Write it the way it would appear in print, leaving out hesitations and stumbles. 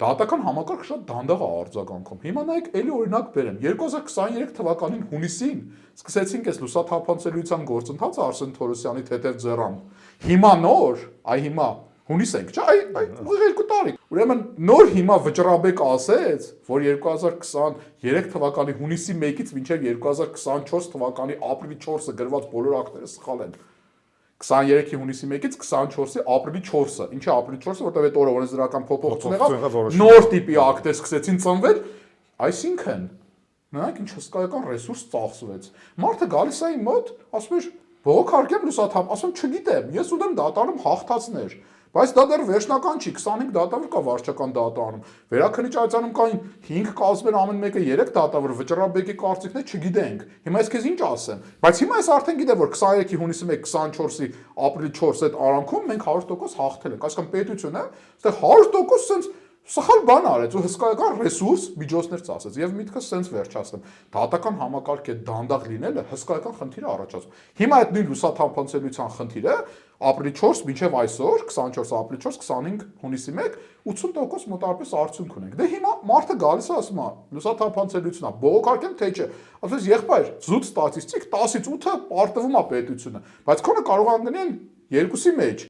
Դատական համակարգը շատ դանդաղ է արձագանքում։ Հիմա նայեք, էլի օրինակ բերեմ, 2023 թվականին հունիսին սկսեցինք այս լուսաթափանցելիության գործընթացը Արսեն Թորոսյանի թեթև ձեռամբ։ Հիմա նոր, հիմա հունիս ենք, չէ՞, ուղիղ 2 տարի։ Ուրեմն նոր հիմա Վճռաբեկ ասեց, որ 2023 թվականի հունիսի 1-ից մինչև 2024 թվականի ապրիլի 4-ը գրված բոլոր ակտերը սխալ են։ 23-ի հունիսի 1-ից 24-ի ապրիլի 4-ը։ Ինչի ապրիլի 4-ը, որտեղ այդ օրը օրենսդրական փոփոխություն եղավ, նոր տիպի ակտեր սկսեցին ծնվել, այսինքն նրանք ինչ հսկայական ռեսուրս ծախսվեց։ Մարդը գալիս է իմ մոտ, ասում է, բողոքարկեմ լուսաթափ, ասում չգիտեմ, ես ուզում դատարանում հաղթածներ, բայց դա դեռ վերջնական չի, 25 դատավոր կա վարչական դատարանում, վերաքննիչ արձանում կային 5 կազմեր, ամեն մեկը 3 դատավոր, Վճռաբեկի կարծիքն է չգիտենք։ Հիմա ես քեզ ինչ ասեմ, բայց հիմա ես արդեն գիտեմ, որ 23-ի հունիսի 1, 24-ի ապրիլի 4 այդ արանքում մենք 100% հաղթել ենք, այսինքն պետությունը այստեղ 100% sense սխալ բան արեց ու հսկայական ռեսուրս միջոցներ ծախսեց եւ միտքս sense վերջացնեմ դատական համակարգը դանդաղ լինելը հսկայական խնդիր է առաջացնում հիմա այդ նույն լուսաթափանցելիության խնդիրը ապրիլի 4 մինչև այսօր 24 ապրիլի 4 25 հունիսի 1 80% մոտավորապես արդյունք ունենք դե հիմա մարդը գալիս է ասում է լուսաթափանցելիությունն է բողոքարկեմ թե չէ ասես եղբայր զուտ ստատիստիկ 10-ից 8-ը պարտվում է պետությունը բայց քոնը կարող է գնեն 2-ի մեջ